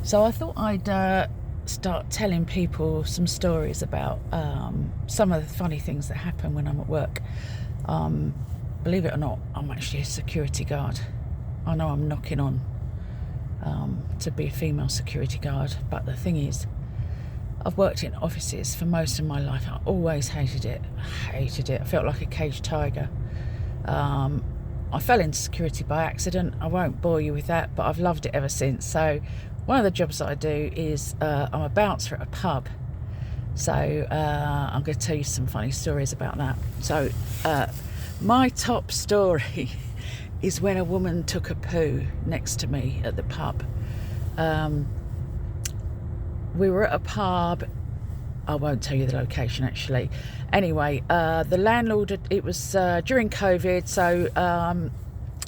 So I thought I'd start telling people some stories about some of the funny things that happen when I'm at work. Um, Believe it or not, I'm actually a security guard. I know I'm knocking on to be a female security guard, but the thing is, I've worked in offices for most of my life. I always hated it. I felt like a caged tiger. I fell into security by accident. I won't bore you with that, but I've loved it ever since. So one of the jobs that I do is I'm a bouncer at a pub. So I'm going to tell you some funny stories about that. So my top story is when a woman took a poo next to me at the pub. We were at a pub. I won't tell you the location actually. Anyway, the landlord, it was during COVID, so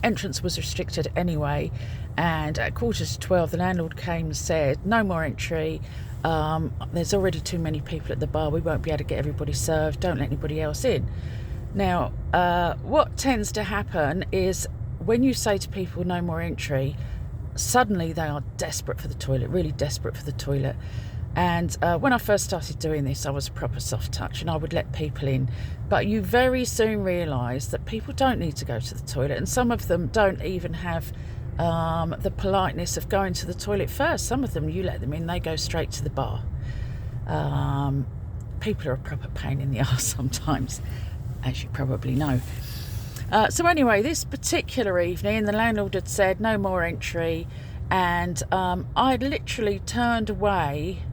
entrance was restricted anyway. And at 11:45, the landlord came and said, no more entry. There's already too many people at the bar. We won't be able to get everybody served. Don't let anybody else in. Now, what tends to happen is when you say to people, no more entry, suddenly they are desperate for the toilet, really desperate for the toilet. And when I first started doing this, I was a proper soft touch and I would let people in. But you very soon realise that people don't need to go to the toilet, and some of them don't even have the politeness of going to the toilet first. Some of them, you let them in, they go straight to the bar. People are a proper pain in the arse sometimes, as you probably know. So anyway, this particular evening, the landlord had said no more entry, and I literally turned away,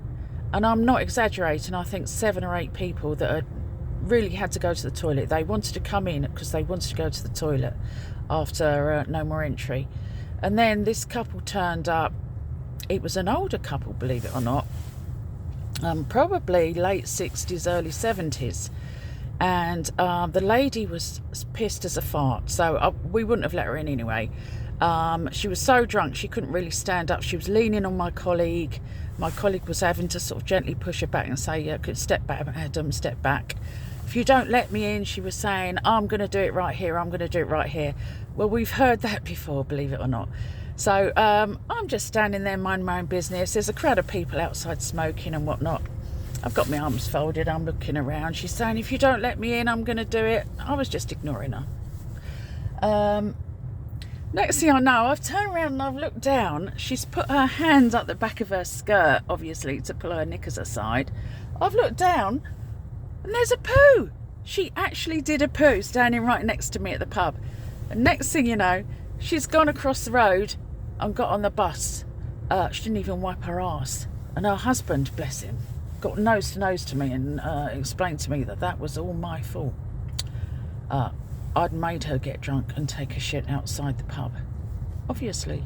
and I'm not exaggerating, I think 7 or 8 people that had really had to go to the toilet. They wanted to come in because they wanted to go to the toilet after no more entry. And then this couple turned up. It was an older couple, believe it or not, probably late 60s, early 70s. And the lady was pissed as a fart, so we wouldn't have let her in anyway. She was so drunk she couldn't really stand up. She was leaning on my colleague. My colleague was having to sort of gently push her back and say, yeah, could step back, Adam, step back. If you don't let me in, she was saying, I'm going to do it right here, I'm going to do it right here. Well, we've heard that before, believe it or not. So I'm just standing there minding my own business. There's a crowd of people outside smoking and whatnot. I've got my arms folded, I'm looking around. She's saying, if you don't let me in, I'm going to do it. I was just ignoring her. Next thing I know, I've turned around and I've looked down. She's put her hands up the back of her skirt, obviously, to pull her knickers aside. I've looked down and there's a poo. She actually did a poo standing right next to me at the pub. And next thing you know, she's gone across the road and got on the bus. She didn't even wipe her arse. And her husband, bless him, got nose to nose to me and explained to me that that was all my fault. I'd made her get drunk and take a shit outside the pub, obviously.